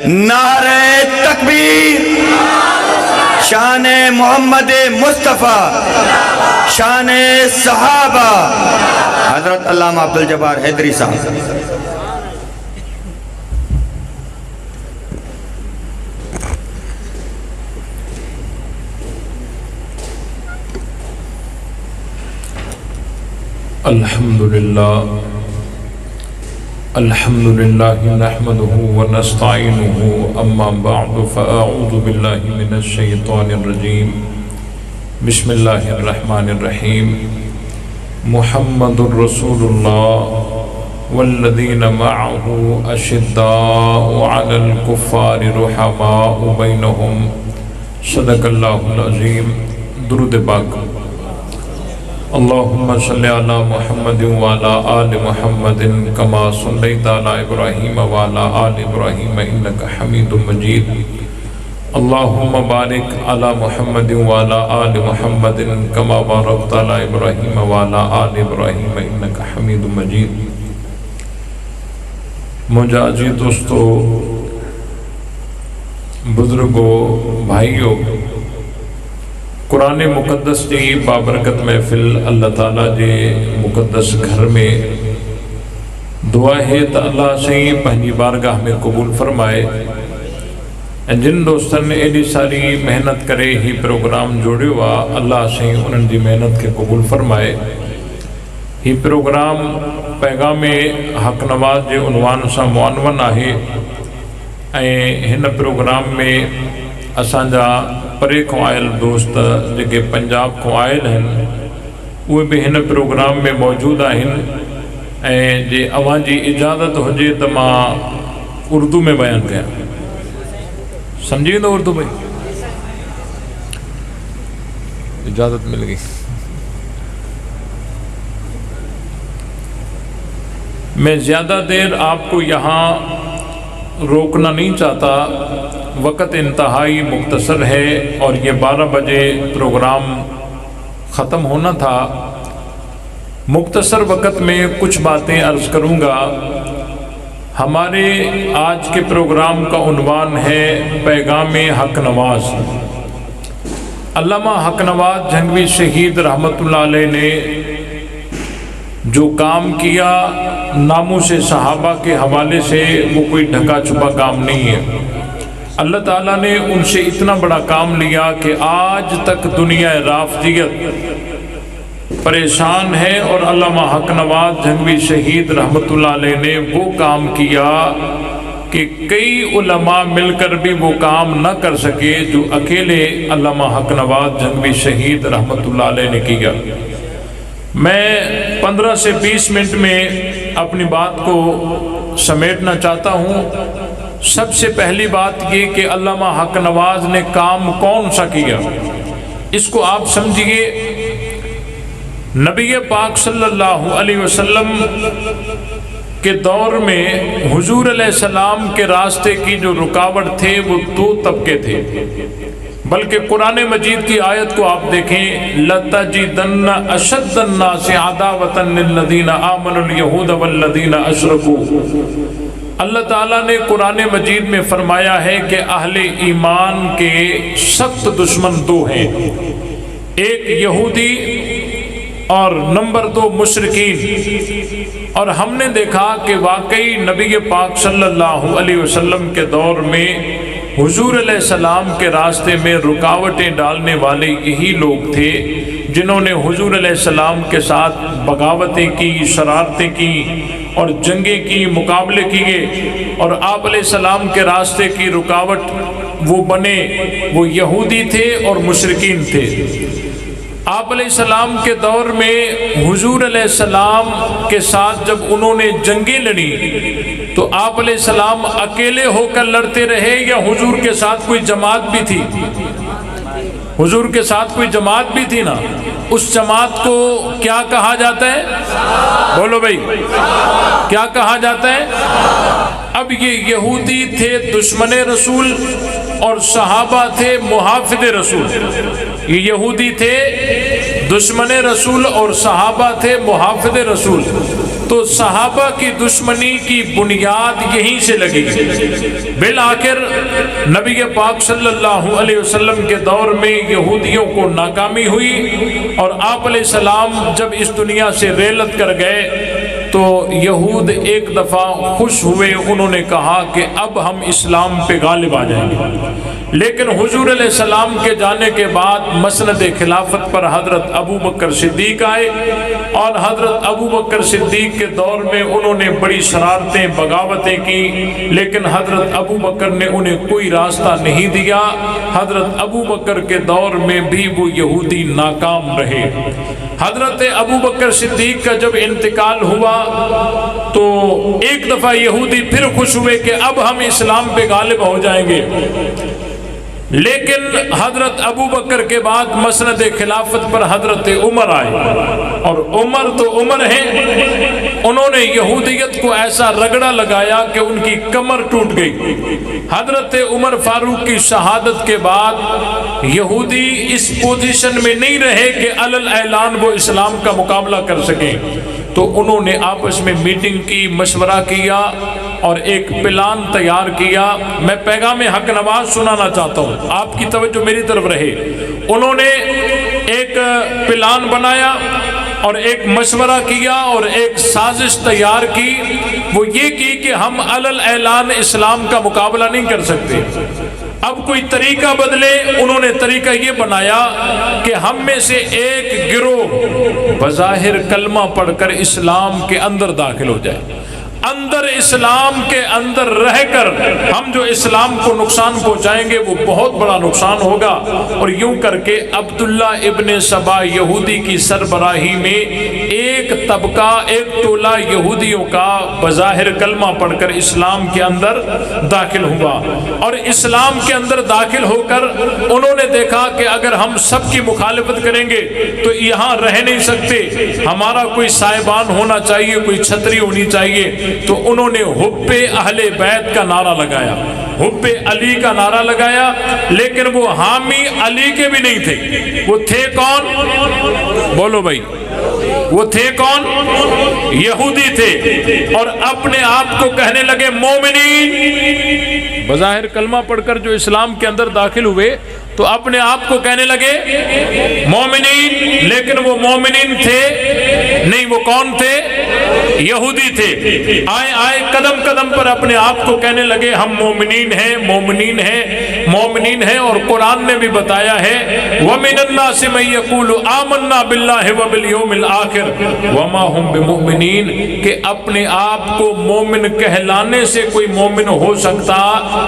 نعرہ تکبیر، شان محمد مصطفیٰ، شان صحابہ، حضرت علامہ عبدالجبار حیدری صاحب۔ الحمدللہ نحمده ونستعینه اما بعد فاعوذ باللہ من الشیطان الرجیم بسم اللہ الرحمن الرحیم محمد رسول اللہ والذین معه اشداء علی الکفار رحماء بینہم صدق اللہ العظیم۔ درود پاک۔ اللہم صلی علی محمد وعلی آل محمد کما صلیت علی ابراہیم وعلی آل ابراہیم انکا حمید مجید۔ اللہم بارک علی محمد وعلی آل محمد کما بارکت علی ابراہیم وعلی آل ابراہیم انکا حمید مجید۔ مجازی دوستو، بزرگو، بھائیو، قرآن مقدس کی بابرکت محفل اللہ تعالیٰ جے مقدس گھر میں دعا ہے تو اللہ سے پہنی بارگاہ میں قبول فرمائے۔ جن دوستن نے ایڈی ساری محنت کرے ہی پروگرام جوڑے ہوا، اللہ سے انہوں دی محنت کے قبول فرمائے۔ ہی پروگرام پیغام حق نواز جے عنوان سا معنون آہے، ہن پروگرام میں اسانجا پرے کو آئل دوست جے پنجاب کو آئل ہیں وہ بھی ہن پروگرام میں موجود ہیں، جے اوان جی اجازت ہو جے تو ماں اردو میں بیان کیا۔ سمجھیں تو اردو بھائی اجازت مل گئی۔ میں زیادہ دیر آپ کو یہاں روکنا نہیں چاہتا، وقت انتہائی مختصر ہے اور یہ 12 بجے پروگرام ختم ہونا تھا۔ مختصر وقت میں کچھ باتیں عرض کروں گا۔ ہمارے آج کے پروگرام کا عنوان ہے پیغام حق نواز۔ علامہ حق نواز جھنگوی شہید رحمۃ اللہ علیہ نے جو کام کیا ناموس صحابہ کے حوالے سے، وہ کوئی ڈھکا چھپا کام نہیں ہے۔ اللہ تعالیٰ نے ان سے اتنا بڑا کام لیا کہ آج تک دنیا رافضیت پریشان ہے، اور علامہ حق نواز جھنگوی شہید رحمۃ اللہ علیہ نے وہ کام کیا کہ کئی علماء مل کر بھی وہ کام نہ کر سکے جو اکیلے علامہ حق نواز جھنگوی شہید رحمۃ اللہ علیہ نے کیا۔ میں 15 سے 20 منٹ میں اپنی بات کو سمیٹنا چاہتا ہوں۔ سب سے پہلی بات یہ کہ علامہ حق نواز نے کام کون سا کیا، اس کو آپ سمجھیے۔ نبی پاک صلی اللہ علیہ وسلم کے دور میں حضور علیہ السلام کے راستے کی جو رکاوٹ تھے وہ 2 طبقے تھے، بلکہ قرآن مجید کی آیت کو آپ دیکھیں، لَتَجِدَنَّ أَشَدَّ النَّاسِ عَدَاوَةً لِلَّذِينَ آمَنُوا الْيَهُودَ وَالَّذِينَ أَشْرَكُوا۔ اللہ تعالیٰ نے قرآن مجید میں فرمایا ہے کہ اہل ایمان کے سخت دشمن 2 ہیں، ایک یہودی اور نمبر 2 مشرکین۔ اور ہم نے دیکھا کہ واقعی نبی پاک صلی اللہ علیہ وسلم کے دور میں حضور علیہ السلام کے راستے میں رکاوٹیں ڈالنے والے یہی لوگ تھے جنہوں نے حضور علیہ السلام کے ساتھ بغاوتیں کی، شرارتیں کی اور جنگیں کی، مقابلے کیے، اور آپ علیہ السلام کے راستے کی رکاوٹ وہ بنے، وہ یہودی تھے اور مشرکین تھے۔ آپ علیہ السلام کے دور میں حضور علیہ السلام کے ساتھ جب انہوں نے جنگیں لڑی تو آپ علیہ السلام اکیلے ہو کر لڑتے رہے یا حضور کے ساتھ کوئی جماعت بھی تھی؟ حضور کے ساتھ کوئی جماعت بھی تھی نا۔ اس جماعت کو کیا کہا جاتا ہے؟ بولو بھائی، کیا کہا جاتا ہے؟ اب یہ یہودی تھے دشمن رسول اور صحابہ تھے محافظ رسول۔ یہ یہودی تھے دشمن رسول اور صحابہ تھے محافظ رسول۔ تو صحابہ کی دشمنی کی بنیاد یہیں سے لگی۔ بالآخر نبی پاک صلی اللہ علیہ وسلم کے دور میں یہودیوں کو ناکامی ہوئی، اور آپ علیہ السلام جب اس دنیا سے ریلت کر گئے تو یہود ایک دفعہ خوش ہوئے، انہوں نے کہا کہ اب ہم اسلام پہ غالب آ جائیں گے۔ لیکن حضور علیہ السلام کے جانے کے بعد مسند خلافت پر حضرت ابو بکر صدیق آئے، اور حضرت ابو بکر صدیق کے دور میں انہوں نے بڑی شرارتیں بغاوتیں کی، لیکن حضرت ابو بکر نے انہیں کوئی راستہ نہیں دیا۔ حضرت ابو بکر کے دور میں بھی وہ یہودی ناکام رہے۔ حضرت ابو بکر صدیق کا جب انتقال ہوا تو ایک دفعہ یہودی پھر خوش ہوئے کہ اب ہم اسلام پہ غالب ہو جائیں گے، لیکن حضرت ابو بکر کے بعد مسند خلافت پر حضرت عمر آئے، اور عمر تو عمر ہیں، انہوں نے یہودیت کو ایسا رگڑا لگایا کہ ان کی کمر ٹوٹ گئی۔ حضرت عمر فاروق کی شہادت کے بعد یہودی اس پوزیشن میں نہیں رہے کہ علل اعلان وہ اسلام کا مقابلہ کر سکیں، تو انہوں نے آپس میں میٹنگ کی، مشورہ کیا اور ایک پلان تیار کیا۔ میں پیغام حق نواز سنانا چاہتا ہوں، آپ کی توجہ میری طرف رہے۔ انہوں نے ایک پلان بنایا اور ایک مشورہ کیا اور ایک سازش تیار کی۔ وہ یہ کی کہ ہم علل اعلان اسلام کا مقابلہ نہیں کر سکتے، اب کوئی طریقہ بدلے۔ انہوں نے طریقہ یہ بنایا کہ ہم میں سے ایک گروہ بظاہر کلمہ پڑھ کر اسلام کے اندر داخل ہو جائے، اندر اسلام کے اندر رہ کر ہم جو اسلام کو نقصان پہنچائیں گے وہ بہت بڑا نقصان ہوگا۔ اور یوں کر کے عبداللہ ابن سبا یہودی کی سربراہی میں ایک طبقہ، ایک ٹولہ یہودیوں کا بظاہر کلمہ پڑھ کر اسلام کے اندر داخل ہوا، اور اسلام کے اندر داخل ہو کر انہوں نے دیکھا کہ اگر ہم سب کی مخالفت کریں گے تو یہاں رہ نہیں سکتے، ہمارا کوئی سائبان ہونا چاہیے، کوئی چھتری ہونی چاہیے۔ تو انہوں نے حب اہل بیت کا نعرہ لگایا، حب علی کا نعرہ لگایا، لیکن وہ حامی علی کے بھی نہیں تھے۔ وہ تھے کون؟ بولو بھائی، وہ تھے کون؟ یہودی تھے، اور اپنے آپ کو کہنے لگے مومنین۔ بظاہر کلمہ پڑھ کر جو اسلام کے اندر داخل ہوئے تو اپنے آپ کو کہنے لگے مومنین، لیکن وہ مومنین تھے نہیں۔ وہ کون تھے؟ یہودی تھے۔ آئے آئے قدم قدم پر اپنے آپ کو کہنے لگے ہم مومنین ہیں، مومنین ہیں، مومنین ہیں۔ اور قرآن نے بھی بتایا ہے وَمِنَ النَّاسِ مَن يَقُولُ آمَنَّا بِاللَّهِ وَبِالْيَوْمِ الْآخِرِ وَمَا هُمْ بِمُؤْمِنِينَ، کہ اپنے آپ کو مومن کہلانے سے کوئی مومن ہو سکتا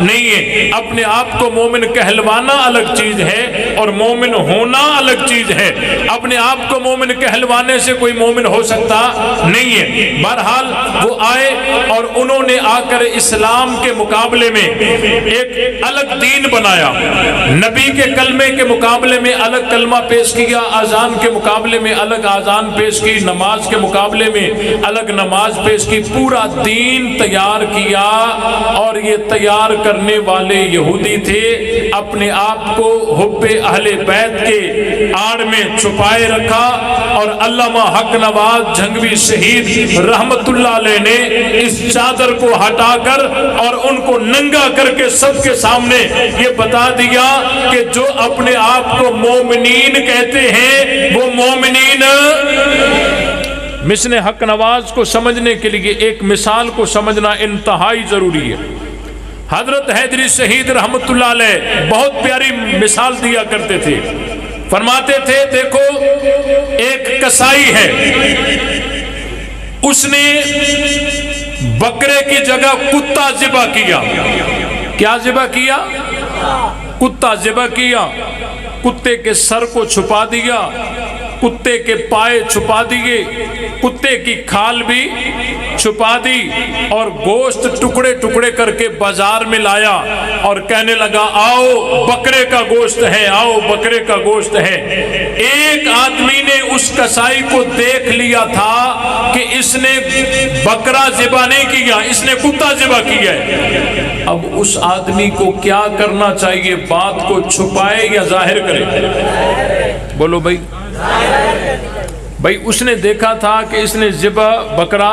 نہیں ہے۔ اپنے آپ کو مومن کہلوانا الگ چیز ہے اور مومن ہونا الگ چیز ہے۔ اپنے آپ کو مومن کہلوانے سے کوئی مومن ہو سکتا نہیں ہے۔ بہرحال وہ آئے اور انہوں نے آ کر اسلام کے مقابلے میں ایک الگ دین بنایا، نبی کے کلمے کے مقابلے میں الگ کلمہ پیش کیا، اذان کے مقابلے میں الگ اذان پیش کی، نماز کے مقابلے میں الگ نماز پیش کی، پورا دین تیار کیا۔ اور یہ تیار کرنے والے یہودی تھے، اپنے آپ کو حب اہل بیت کے آڑ میں چھپائے رکھا، اور علامہ حق نواز جھنگوی شہید رحمت اللہ علیہ نے اس چادر کو ہٹا کر اور ان کو ننگا کر کے سب کے سامنے یہ بتا دیا کہ جو اپنے آپ کو مومنین کہتے ہیں وہ مومنین۔ مشن حق نواز کو سمجھنے کے لیے ایک مثال کو سمجھنا انتہائی ضروری ہے۔ حضرت حیدری شہید رحمت اللہ علیہ بہت پیاری مثال دیا کرتے تھے، فرماتے تھے دیکھو ایک کسائی ہے، اس نے بکرے کی جگہ کتا ذبح کیا۔ کیا ذبح کیا؟ کتا ذبح کیا۔ کتے کے سر کو چھپا دیا، کتے کے پائے چھپا دیے، کتے کی کھال بھی چھپا دی، اور گوشت ٹکڑے ٹکڑے کر کے بازار میں لایا اور کہنے لگا آؤ بکرے کا گوشت ہے، آؤ بکرے کا گوشت ہے۔ ایک آدمی نے اس کسائی کو دیکھ لیا تھا کہ اس نے بکرا ذبح نہیں کیا، اس نے کتا ذبح کیا ہے۔ اب اس آدمی کو کیا کرنا چاہیے؟ بات کو چھپائے یا ظاہر کرے؟ بولو بھائی، بھائی اس نے دیکھا تھا کہ اس نے ذبح بکرا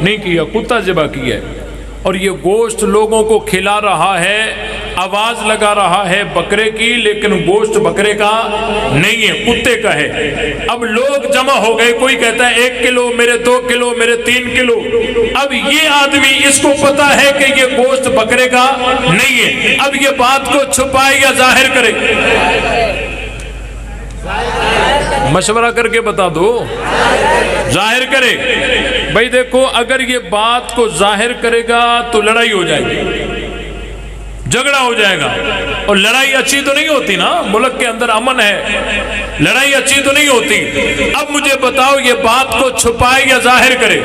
نہیں کیا، کتا ذبح کیا ہے، اور یہ گوشت لوگوں کو کھلا رہا ہے، آواز لگا رہا ہے بکرے کی، لیکن گوشت بکرے کا نہیں ہے، کتے کا ہے۔ اب لوگ جمع ہو گئے، کوئی کہتا ہے 1 کلو، میرے 2 کلو، میرے 3 کلو۔ اب یہ آدمی، اس کو پتا ہے کہ یہ گوشت بکرے کا نہیں ہے، اب یہ بات کو چھپائے یا ظاہر کرے؟ مشورہ کر کے بتا دو، ظاہر کرے۔ بھائی دیکھو، اگر یہ بات کو ظاہر کرے گا تو لڑائی ہو جائے گی، جھگڑا ہو جائے گا، اور لڑائی اچھی تو نہیں ہوتی نا، ملک کے اندر امن ہے، لڑائی اچھی تو نہیں ہوتی۔ اب مجھے بتاؤ، یہ بات کو چھپائے یا ظاہر کرے؟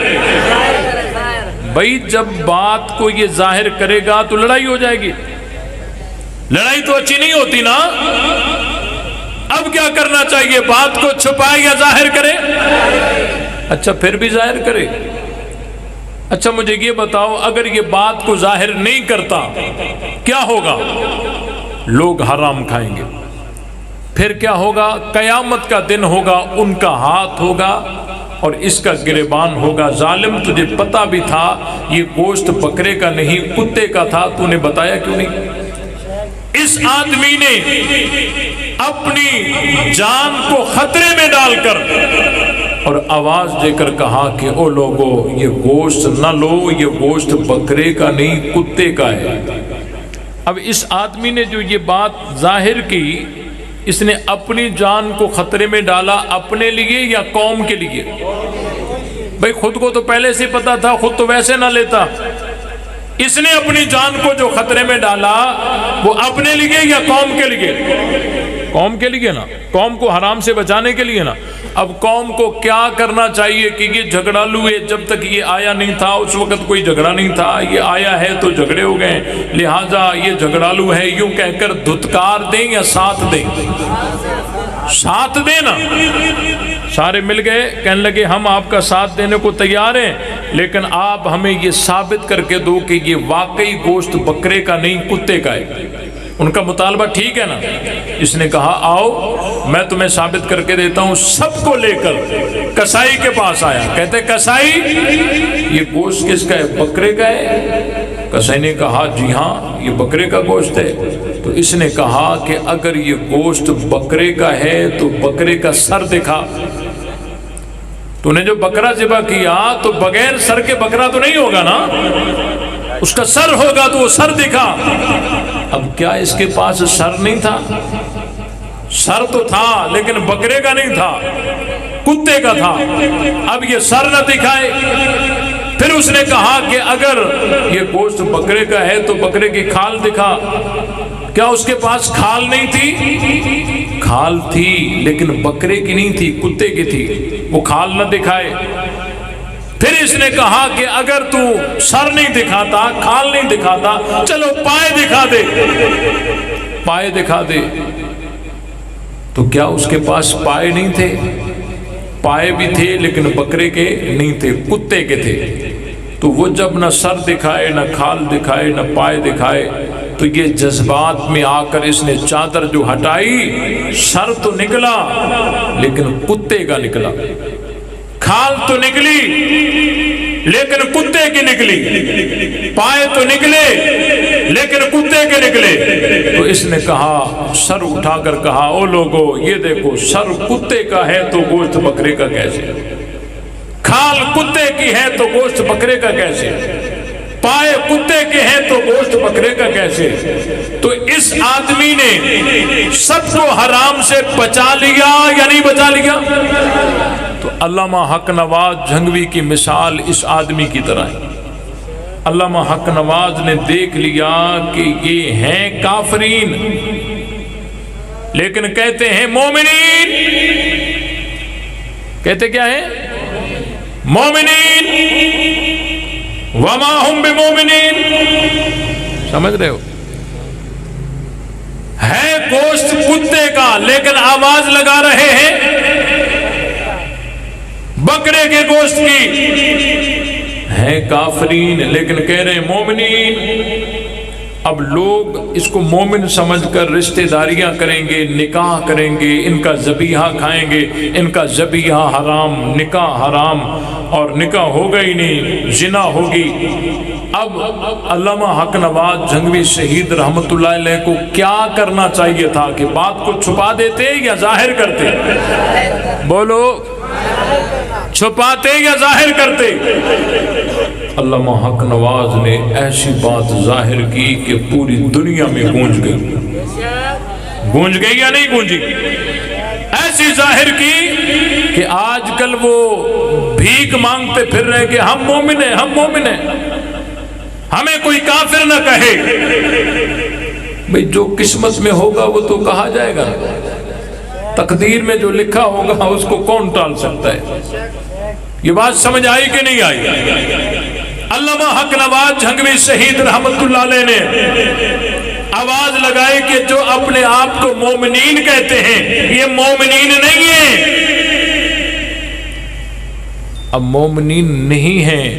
بھائی جب بات کو یہ ظاہر کرے گا تو لڑائی ہو جائے گی، لڑائی تو اچھی نہیں ہوتی نا۔ اب کیا کرنا چاہیے، بات کو چھپائے یا ظاہر کرے؟ اچھا پھر بھی ظاہر کرے۔ اچھا مجھے یہ بتاؤ، اگر یہ بات کو ظاہر نہیں کرتا کیا ہوگا؟ لوگ حرام کھائیں گے، پھر کیا ہوگا؟ قیامت کا دن ہوگا، ان کا ہاتھ ہوگا اور اس کا گریبان ہوگا۔ ظالم، تجھے پتا بھی تھا یہ گوشت بکرے کا نہیں کتے کا تھا، تو نے بتایا کیوں نہیں؟ اس آدمی نے اپنی جان کو خطرے میں ڈال کر اور آواز دے کر کہا کہ او لوگو، یہ گوشت نہ لو، یہ گوشت بکرے کا نہیں کتے کا ہے۔ اب اس آدمی نے جو یہ بات ظاہر کی، اس نے اپنی جان کو خطرے میں ڈالا اپنے لیے یا قوم کے لیے؟ بھئی خود کو تو پہلے سے پتا تھا، خود تو ویسے نہ لیتا۔ اس نے اپنی جان کو جو خطرے میں ڈالا وہ اپنے لیے یا قوم کے لیے؟ قوم کے لیے نا، قوم کو حرام سے بچانے کے لیے نا۔ اب قوم کو کیا کرنا چاہیے کہ یہ جھگڑالو ہے، جب تک یہ آیا نہیں تھا اس وقت کوئی جھگڑا نہیں تھا، یہ آیا ہے تو جھگڑے ہو گئے، لہٰذا یہ جھگڑالو ہے، یوں کہہ کر دھتکار دیں یا ساتھ دیں؟ ساتھ دیں نا۔ سارے مل گئے، کہنے لگے ہم آپ کا ساتھ دینے کو تیار ہیں، لیکن آپ ہمیں یہ ثابت کر کے دو کہ یہ واقعی گوشت بکرے کا نہیں کتے کا ہے۔ ان کا مطالبہ ٹھیک ہے نا؟ اس نے کہا آؤ میں تمہیں ثابت کر کے دیتا ہوں۔ سب کو لے کر کسائی کے پاس آیا، کہتے کسائی یہ گوشت کس کا ہے؟ بکرے کا ہے؟ کسائی نے کہا جی ہاں یہ بکرے کا گوشت ہے۔ تو اس نے کہا کہ اگر یہ گوشت بکرے کا ہے تو بکرے کا سر دکھا۔ تو نے جو بکرا ذبح کیا تو بغیر سر کے بکرا تو نہیں ہوگا نا، اس کا سر ہوگا، تو وہ سر دکھا۔ اب کیا اس کے پاس سر نہیں تھا؟ سر تو تھا لیکن بکرے کا نہیں تھا، کتے کا تھا۔ اب یہ سر نہ دکھائے۔ پھر اس نے کہا کہ اگر یہ گوشت بکرے کا ہے تو بکرے کی کھال دکھا۔ کیا اس کے پاس کھال نہیں تھی؟ کھال تھی لیکن بکرے کی نہیں تھی، کتے کی تھی، وہ کھال نہ دکھائے۔ پھر اس نے کہا کہ اگر تو سر نہیں دکھاتا، کھال نہیں دکھاتا، چلو پائے دکھا دے، پائے دکھا دے۔ تو کیا اس کے پاس پائے نہیں تھے؟ پائے بھی تھے لیکن بکرے کے نہیں تھے، کتے کے تھے۔ تو وہ جب نہ سر دکھائے، نہ کھال دکھائے، نہ پائے دکھائے، تو یہ جذبات میں آ کر اس نے چادر جو ہٹائی، سر تو نکلا لیکن کتے کا نکلا، کھال تو نکلی لیکن کتے کی نکلی، پائے تو نکلے لیکن کتے کے نکلے۔ تو اس نے کہا، سر اٹھا کر کہا او لوگو یہ دیکھو، سر کتے کا ہے تو گوشت بکرے کا کیسے؟ کھال کتے کی ہے تو گوشت بکرے کا کیسے؟ پائے کتے کے ہیں تو گوشت بکرے کا کیسے؟ تو اس آدمی نے سب کو حرام سے بچا لیا یا نہیں بچا لیا؟ تو علامہ حق نواز جھنگوی کی مثال اس آدمی کی طرح ہے۔ علامہ حق نواز نے دیکھ لیا کہ یہ ہیں کافرین لیکن کہتے ہیں مومنین۔ کہتے کیا ہیں؟ مومنین۔ وما ہم بمومنین۔ سمجھ رہے ہو؟ ہے گوشت کتے کا لیکن آواز لگا رہے ہیں بکرے کے گوشت کی، ہیں کافرین لیکن کہہ رہے ہیں مومنین۔ اب لوگ اس کو مومن سمجھ کر رشتہ داریاں کریں گے، نکاح کریں گے، ان کا ذبیحہ کھائیں گے، ان کا ذبیحہ حرام، نکاح حرام، اور نکاح ہوگا ہی نہیں، زنا ہوگی۔ اب علامہ حق نواز جھنگوی شہید رحمت اللہ علیہ کو کیا کرنا چاہیے تھا کہ بات کو چھپا دیتے یا ظاہر کرتے؟ بولو، چھپاتے یا ظاہر کرتے؟ علامہ حق نواز نے ایسی بات ظاہر کی کہ پوری دنیا میں گونج گئی۔ گونج گئی یا نہیں گونجی؟ ایسی ظاہر کی کہ آج کل وہ بھیک مانگتے پھر رہے کہ ہم مومن ہیں، ہم مومن ہیں، ہمیں کوئی کافر نہ کہے۔ بھئی جو قسمت میں ہوگا وہ تو کہا جائے گا، تقدیر میں جو لکھا ہوگا اس کو کون ٹال سکتا ہے؟ یہ بات سمجھ آئی کہ نہیں آئی؟ علامہ حق نواز جھنگوی شہید رحمت اللہ علیہ نے آواز لگائی کہ جو اپنے آپ کو مومنین کہتے ہیں یہ مومنین نہیں ہیں۔ اب مومنین نہیں ہیں،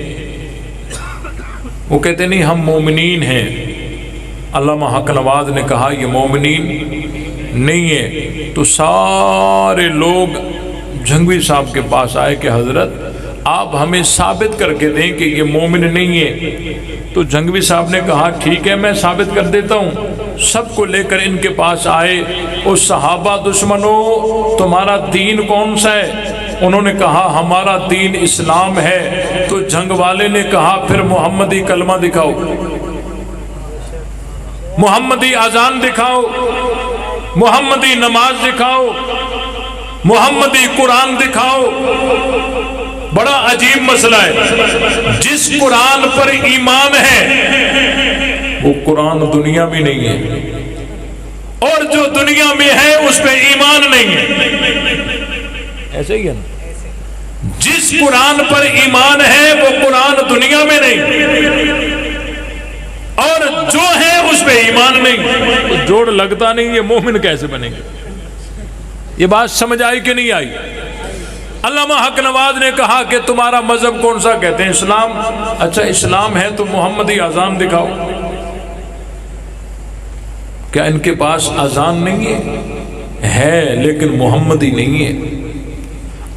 وہ کہتے نہیں ہم مومنین ہیں۔ علامہ حق نواز نے کہا یہ مومنین نہیں ہے، تو سارے لوگ جھنگوی صاحب کے پاس آئے کہ حضرت آپ ہمیں ثابت کر کے دیں کہ یہ مومن نہیں ہے۔ تو جھنگوی صاحب نے کہا ٹھیک ہے میں ثابت کر دیتا ہوں۔ سب کو لے کر ان کے پاس آئے، اس صحابہ دشمنوں تمہارا دین کون سا ہے؟ انہوں نے کہا ہمارا دین اسلام ہے۔ تو جنگ والے نے کہا پھر محمدی کلمہ دکھاؤ، محمدی اذان دکھاؤ، محمدی نماز دکھاؤ، محمدی قرآن دکھاؤ۔ بڑا عجیب مسئلہ ہے، جس قرآن پر ایمان ہے وہ قرآن دنیا میں نہیں ہے، اور جو دنیا میں ہے اس پہ ایمان نہیں ہے۔ ایسے ہی ہے نا، جس قرآن پر ایمان ہے وہ قرآن دنیا میں نہیں، اور جو ہے اس پہ ایمان نہیں۔ تو جوڑ لگتا نہیں، یہ مومن کیسے بنے گے؟ یہ بات سمجھ آئی کہ نہیں آئی؟ علامہ حق نواز نے کہا کہ تمہارا مذہب کون سا؟ کہتے ہیں اسلام۔ اچھا اسلام ہے تو محمدی اذان دکھاؤ۔ کیا ان کے پاس اذان نہیں ہے لیکن محمدی نہیں ہے؟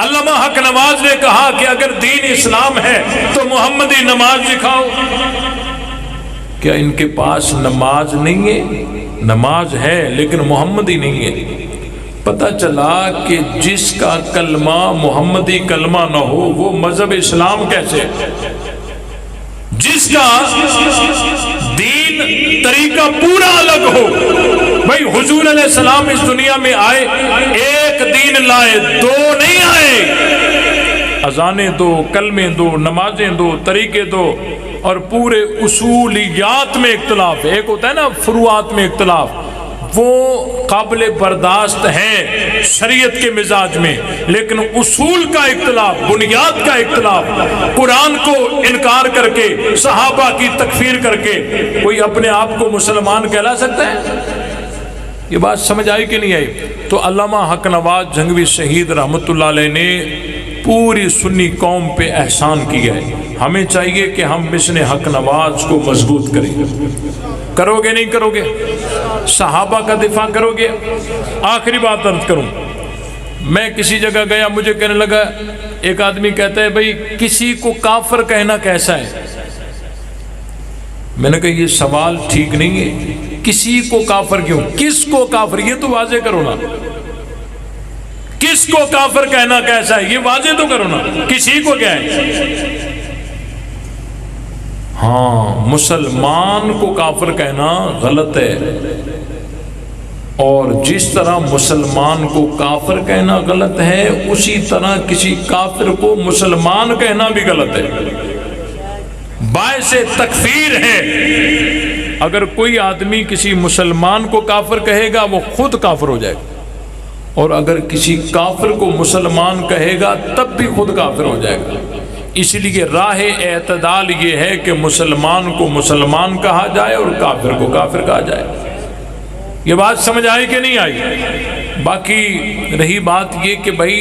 علامہ حق نواز نے کہا کہ اگر دین اسلام ہے تو محمدی نماز دکھاؤ۔ کیا ان کے پاس نماز نہیں ہے؟ نماز ہے لیکن محمدی نہیں ہے۔ پتہ چلا کہ جس کا کلمہ محمدی کلمہ نہ ہو وہ مذہب اسلام کیسے؟ جس کا دین طریقہ پورا الگ ہو۔ بھائی حضور علیہ السلام اس دنیا میں آئے، ایک دین لائے، دو نہیں آئے۔ اذانیں دو، کلمے دو، نمازیں دو، طریقے دو، اور پورے اصولیات میں اختلاف ہے۔ ایک ہوتا ہے نا فروعات میں اختلاف، وہ قابل برداشت ہے شریعت کے مزاج میں، لیکن اصول کا اختلاف، بنیاد کا اختلاف، قرآن کو انکار کر کے، صحابہ کی تکفیر کر کے کوئی اپنے آپ کو مسلمان کہلا سکتا ہے؟ یہ بات سمجھ آئی کہ نہیں آئی؟ تو علامہ حق نواز جھنگوی شہید رحمت اللہ علیہ نے پوری سنی قوم پہ احسان کیا ہے۔ ہمیں چاہیے کہ ہم مشن حق نواز کو مضبوط کریں۔ کرو گے نہیں کرو گے؟ صحابہ کا دفاع کرو گے؟ آخری بات عرض کروں، میں کسی جگہ گیا، مجھے کہنے لگا، ایک آدمی کہتا ہے بھئی کسی کو کافر کہنا کیسا ہے؟ میں نے کہا یہ سوال ٹھیک نہیں ہے، کسی کو کافر کیوں؟ کس کو کافر؟ یہ تو واضح کرو نا، کس کو کافر کہنا کیسا ہے یہ واضح تو کرو نا، کسی کو کیا ہے؟ ہاں مسلمان کو کافر کہنا غلط ہے، اور جس طرح مسلمان کو کافر کہنا غلط ہے اسی طرح کسی کافر کو مسلمان کہنا بھی غلط ہے، باعث تکفیر ہے۔ اگر کوئی آدمی کسی مسلمان کو کافر کہے گا وہ خود کافر ہو جائے گا، اور اگر کسی کافر کو مسلمان کہے گا تب بھی خود کافر ہو جائے گا۔ اس لیے راہ اعتدال یہ ہے کہ مسلمان کو مسلمان کہا جائے اور کافر کو کافر کہا جائے۔ یہ بات سمجھ آئی کہ نہیں آئی؟ باقی رہی بات یہ کہ بھائی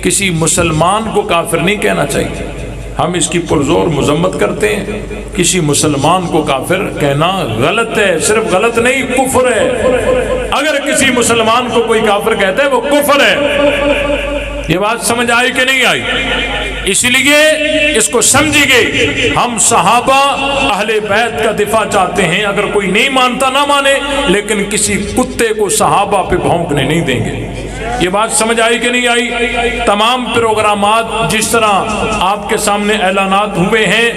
کسی مسلمان کو کافر نہیں کہنا چاہیے، ہم اس کی پرزور مذمت کرتے ہیں. کسی مسلمان کو کافر کہنا غلط ہے، صرف غلط نہیں کفر ہے. اگر کسی مسلمان کو کوئی کافر کہتا ہے وہ کفر ہے. یہ بات سمجھ آئی کہ نہیں آئی؟ اس لیے اس کو سمجھیے. ہم صحابہ اہل بیت کا دفاع چاہتے ہیں. اگر کوئی نہیں مانتا نہ مانے، لیکن کسی کتے کو صحابہ پہ بھونکنے نہیں دیں گے. یہ بات سمجھ آئی کہ نہیں آئی؟ تمام پروگرامات جس طرح آپ کے سامنے اعلانات ہوئے ہیں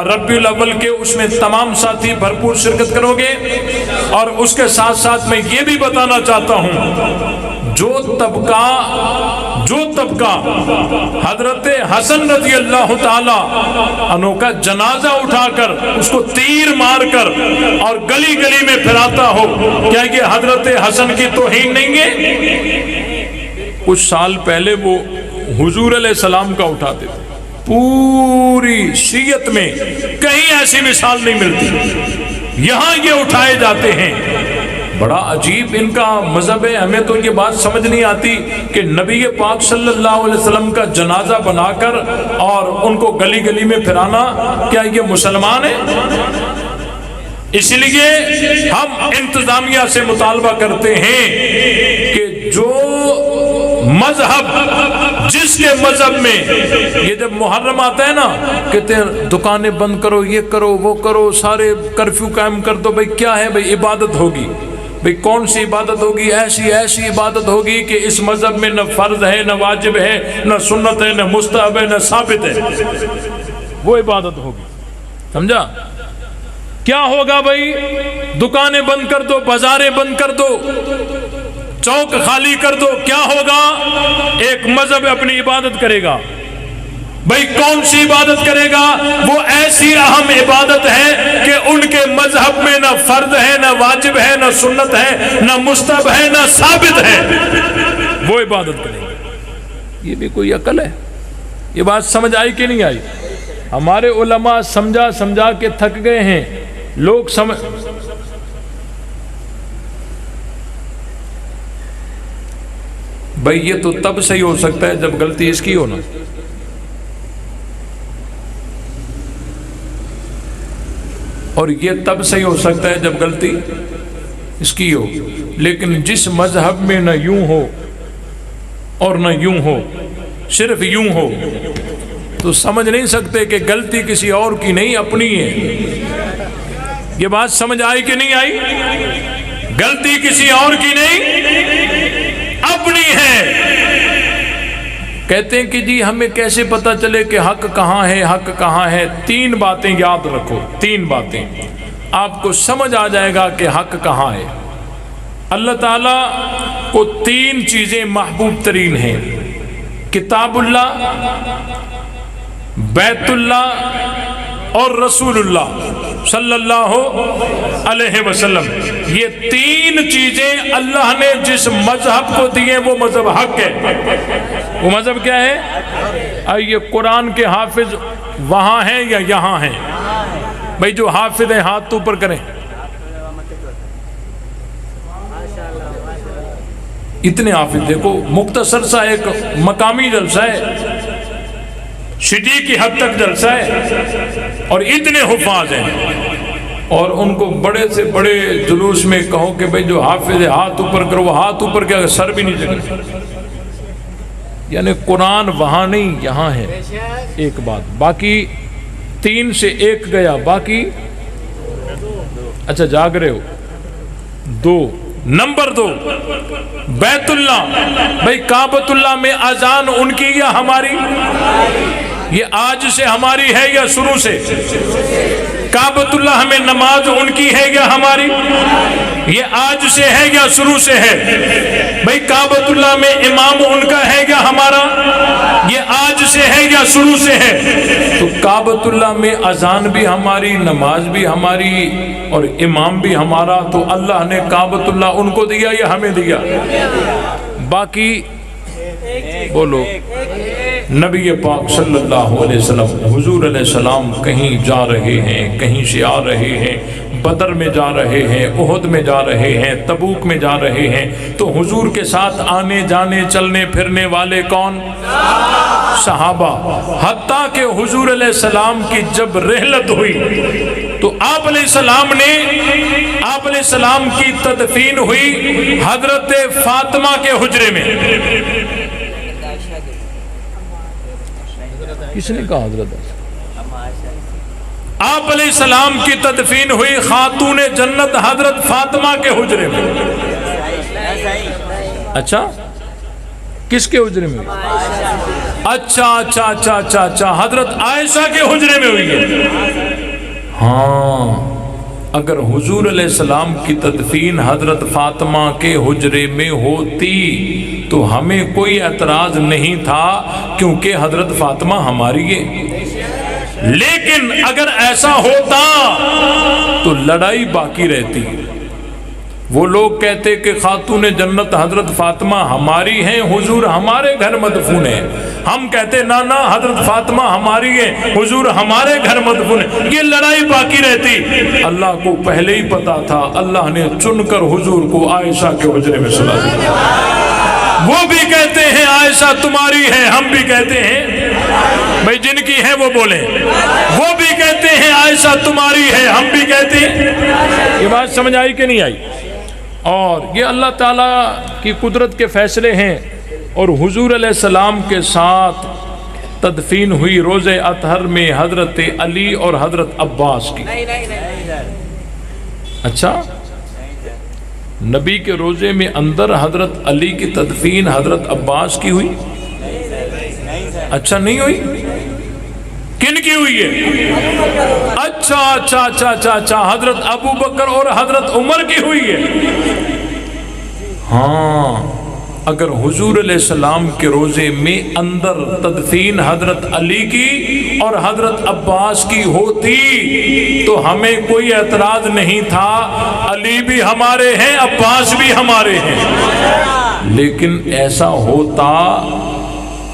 ربیع الاول کے، اس میں تمام ساتھی بھرپور شرکت کرو گے. اور اس کے ساتھ ساتھ میں یہ بھی بتانا چاہتا ہوں، جو طبقہ حضرت حسن رضی اللہ تعالی عنہ کا جنازہ اٹھا کر اس کو تیر مار کر اور گلی گلی میں پھراتا ہو، کیا یہ حضرت حسن کی توہین نہیں ہے؟ کچھ سال پہلے وہ حضور علیہ السلام کا اٹھاتے تھے. پوری شیعت میں کہیں ایسی مثال نہیں ملتی، یہاں یہ اٹھائے جاتے ہیں. بڑا عجیب ان کا مذہب ہے. ہمیں تو یہ بات سمجھ نہیں آتی کہ نبی پاک صلی اللہ علیہ وسلم کا جنازہ بنا کر اور ان کو گلی گلی میں پھرانا، کیا یہ مسلمان ہے؟ اس لیے ہم انتظامیہ سے مطالبہ کرتے ہیں کہ جو مذہب، جس کے مذہب میں یہ جب محرم آتا ہے نا، کہتے ہیں دکانیں بند کرو، یہ کرو، وہ کرو، سارے کرفیو قائم کر دو. بھئی کیا ہے؟ بھئی عبادت ہوگی. بھئی کون سی عبادت ہوگی؟ ایسی عبادت ہوگی کہ اس مذہب میں نہ فرض ہے، نہ واجب ہے، نہ سنت ہے، نہ مستحب ہے، نہ ثابت ہے. وہ عبادت ہوگی. سمجھا؟ کیا ہوگا بھئی؟ دکانیں بند کر دو، بازاریں بند کر دو، چوک خالی کر دو. کیا ہوگا؟ ایک مذہب اپنی عبادت کرے گا. بھئی کون سی عبادت کرے گا؟ وہ ایسی اہم عبادت ہے کہ ان کے مذہب میں نہ فرض ہے، نہ واجب ہے، نہ سنت ہے، نہ مستحب ہے، نہ ثابت ہے. وہ عبادت کرے گا. یہ بھی کوئی عقل ہے؟ یہ بات سمجھ آئی کہ نہیں آئی؟ ہمارے علماء سمجھا کے تھک گئے ہیں. لوگ بھئی یہ تو تب صحیح ہو سکتا ہے جب غلطی اس کی ہو نا. اور یہ تب صحیح ہو سکتا ہے جب غلطی اس کی ہو. لیکن جس مذہب میں نہ یوں ہو اور نہ یوں ہو، صرف یوں ہو، تو سمجھ نہیں سکتے کہ غلطی کسی اور کی نہیں، اپنی ہے. یہ بات سمجھ آئی کہ نہیں آئی؟ غلطی کسی اور کی نہیں، اپنی ہے. کہتے ہیں کہ جی ہمیں کیسے پتہ چلے کہ حق کہاں ہے، حق کہاں ہے؟ 3 باتیں یاد رکھو. 3 باتیں آپ کو سمجھ آ جائے گا کہ حق کہاں ہے. اللہ تعالیٰ کو 3 چیزیں محبوب ترین ہیں: کتاب اللہ، بیت اللہ اور رسول اللہ صلی اللہ علیہ وسلم. یہ 3 چیزیں اللہ نے جس مذہب کو دی ہیں وہ مذہب حق ہے. وہ مذہب کیا ہے؟ یہ قرآن کے حافظ وہاں ہیں یا یہاں ہیں؟ بھئی جو حافظ ہیں ہاتھ تو اوپر کریں. اتنے حافظ، دیکھو مختصر سا ایک مقامی جلسہ ہے، سٹی کی حد تک جلسہ ہے، اور اتنے حفاظ ہیں. اور ان کو بڑے سے بڑے جلوس میں کہو کہ بھئی جو حافظ ہے ہاتھ اوپر کرو، وہ ہاتھ اوپر کیا سر بھی نہیں جگے. یعنی قرآن وہاں نہیں یہاں ہے. ایک بات. باقی 3 سے 1 گیا، باقی اچھا جاگ رہے ہو. 2 نمبر 2 بیت اللہ. بھئی کعبۃ اللہ میں اذان ان کی یا ہماری؟ یہ آج سے ہماری ہے یا شروع سے؟ کعبۃ اللہ میں نماز ان کی ہے یا ہماری؟ یہ آج سے ہے یا شروع سے ہے؟ بھئی کعبۃ اللہ میں امام ان کا ہے یا ہمارا؟ یہ آج سے ہے یا شروع سے ہے؟ تو کعبۃ اللہ میں اذان بھی ہماری، نماز بھی ہماری اور امام بھی ہمارا. تو اللہ نے کعبۃ اللہ ان کو دیا یا ہمیں دیا؟ باقی بولو. نبی پاک صلی اللہ علیہ وسلم، حضور علیہ السلام کہیں جا رہے ہیں، کہیں سے آ رہے ہیں، بدر میں جا رہے ہیں، احد میں جا رہے ہیں، تبوک میں جا رہے ہیں، تو حضور کے ساتھ آنے جانے چلنے پھرنے والے کون؟ صحابہ۔ حتیٰ کہ حضور علیہ السلام کی جب رحلت ہوئی تو آپ علیہ السلام کی تدفین ہوئی حضرت فاطمہ کے حجرے میں۔ کس نے کہا حضرت؟ آپ علیہ السلام کی تدفین ہوئی خاتون جنت حضرت فاطمہ کے حجرے میں۔ اچھا، کس کے حجرے میں؟ اچھا، حضرت عائشہ کے حجرے میں ہوئی ہے۔ ہاں، اگر حضور علیہ السلام کی تدفین حضرت فاطمہ کے حجرے میں ہوتی تو ہمیں کوئی اعتراض نہیں تھا، کیونکہ حضرت فاطمہ ہماری ہے۔ لیکن اگر ایسا ہوتا تو لڑائی باقی رہتی۔ وہ لوگ کہتے کہ خاتون جنت حضرت فاطمہ ہماری ہیں، حضور ہمارے گھر مدفون ہیں۔ ہم کہتے نہ حضرت فاطمہ ہماری ہے، حضور ہمارے گھر مدفون ہیں۔ یہ لڑائی باقی رہتی۔ اللہ کو پہلے ہی پتا تھا، اللہ نے چن کر حضور کو عائشہ کے حجرے میں سلا دیا۔ وہ بھی کہتے ہیں عائشہ تمہاری ہے، ہم بھی کہتے ہیں بھائی جن کی ہے وہ بولیں۔ وہ بھی کہتے ہیں عائشہ تمہاری ہے، ہم بھی کہتے ہیں۔ یہ بات سمجھ آئی کہ نہیں آئی؟ اور یہ اللہ تعالیٰ کی قدرت کے فیصلے ہیں۔ اور حضور علیہ السلام کے ساتھ تدفین ہوئی روز اطہر میں حضرت علی اور حضرت عباس کی۔ اچھا، نبی کے روزے میں اندر حضرت علی کی تدفین حضرت عباس کی ہوئی؟ اچھا، نہیں ہوئی؟ کن کی ہوئی ہے؟ اچھا، حضرت ابو بکر اور حضرت عمر کی ہوئی ہے۔ ہاں، اگر حضور علیہ السلام کے روزے میں اندر تدفین حضرت علی کی اور حضرت عباس کی ہوتی تو ہمیں کوئی اعتراض نہیں تھا، علی بھی ہمارے ہیں، عباس بھی ہمارے ہیں۔ لیکن ایسا ہوتا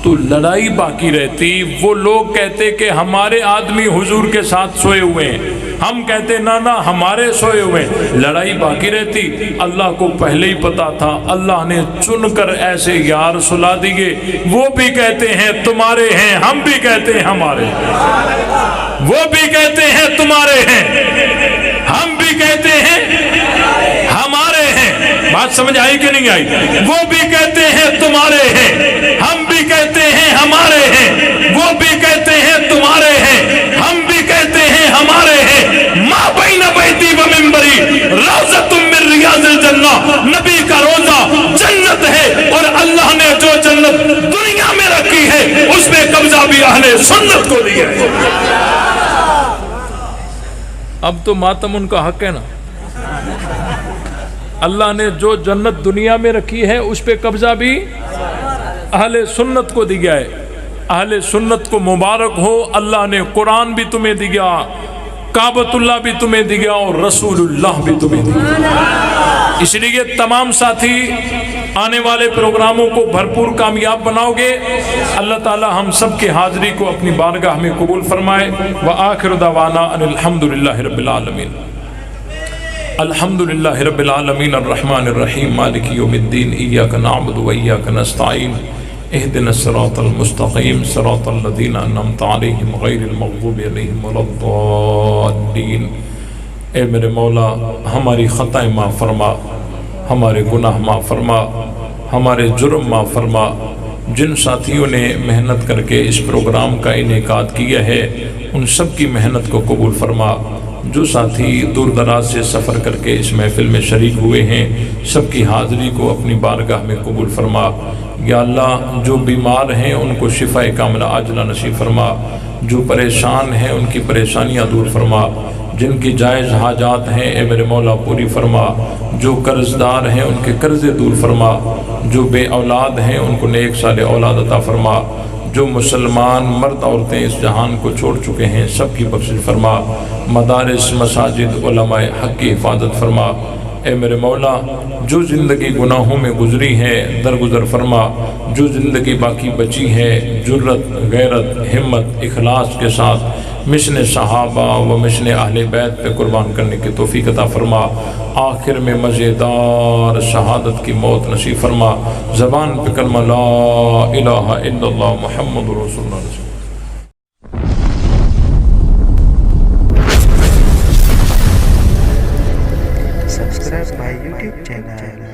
تو لڑائی باقی رہتی۔ وہ لوگ کہتے کہ ہمارے آدمی حضور کے ساتھ سوئے ہوئے ہیں، ہم کہتے نہ ہمارے سوئے ہوئے ہیں، لڑائی باقی رہتی۔ اللہ کو پہلے ہی پتا تھا، اللہ نے چن کر ایسے یار سلا دیے۔ وہ بھی کہتے ہیں تمہارے ہیں، ہم بھی کہتے ہیں ہمارے ہیں۔ وہ بھی کہتے ہیں تمہارے ہیں، ہم بھی کہتے ہیں ہمارے ہیں۔ بات سمجھ آئی کہ نہیں آئی؟ وہ بھی کہتے ہیں تمہارے ہیں، ہم بھی کہتے ہیں ہمارے ہیں۔ وہ بھی کہتے ہیں تمہارے ہیں، ہم بھی کہتے ہیں ہمارے ہیں۔ ما بین بیتی و منبری روضۃ من ریاض الجنہ، نبی کا روزہ جنت ہے، اور اللہ نے جو جنت دنیا میں رکھی ہے اس میں قبضہ بھی اہل سنت کو دیا ہے۔ اب تو ماتم ان کا حق ہے نا۔ اللہ نے جو جنت دنیا میں رکھی ہے اس پہ قبضہ بھی اہل سنت کو دیا ہے۔ اہل سنت کو مبارک ہو، اللہ نے قرآن بھی تمہیں دیا، کعبۃ اللہ بھی تمہیں دیا، اور رسول اللہ بھی تمہیں دیا۔ اس لیے تمام ساتھی آنے والے پروگراموں کو بھرپور کامیاب بناؤ گے۔ اللہ تعالی ہم سب کی حاضری کو اپنی بارگاہ میں قبول فرمائے۔ وآخر دعوانا ان الحمدللہ رب العالمین۔ الحمدللہ رب العالمین الرحمن الرحیم مالک یوم الدین، ایاک نعبد و ایاک نستعین، اہدنا الصراط المستقیم صراط الذین انعمت علیہم غیر المغضوب علیہم ولا الضالین۔ اے میرے مولا، ہماری خطائیں معاف فرما، ہمارے گناہ معاف فرما، ہمارے جرم معاف فرما۔ جن ساتھیوں نے محنت کر کے اس پروگرام کا انعقاد کیا ہے ان سب کی محنت کو قبول فرما۔ جو ساتھی دور دراز سے سفر کر کے اس محفل میں شریک ہوئے ہیں سب کی حاضری کو اپنی بارگاہ میں قبول فرما۔ یا اللہ، جو بیمار ہیں ان کو شفا کاملہ عاجلہ نصیب فرما، جو پریشان ہیں ان کی پریشانیاں دور فرما، جن کی جائز حاجات ہیں اے میرے مولا پوری فرما، جو قرض دار ہیں ان کے قرضے دور فرما، جو بے اولاد ہیں ان کو نیک صالح اولاد عطا فرما، جو مسلمان مرد عورتیں اس جہان کو چھوڑ چکے ہیں سب کی بخشش فرما، مدارس مساجد علماء حق کی حفاظت فرما۔ اے میرے مولا، جو زندگی گناہوں میں گزری ہے درگزر فرما، جو زندگی باقی بچی ہے جرت، غیرت، ہمت، اخلاص کے ساتھ مشن صحابہ و مشن اہل بیت پہ قربان کرنے کی توفیق عطا فرما، آخر میں مزیدار شہادت کی موت نصیب فرما، زبان پہ کلمہ لا الہ الا اللہ محمد رسول اللہ۔ Subscribe my YouTube channel.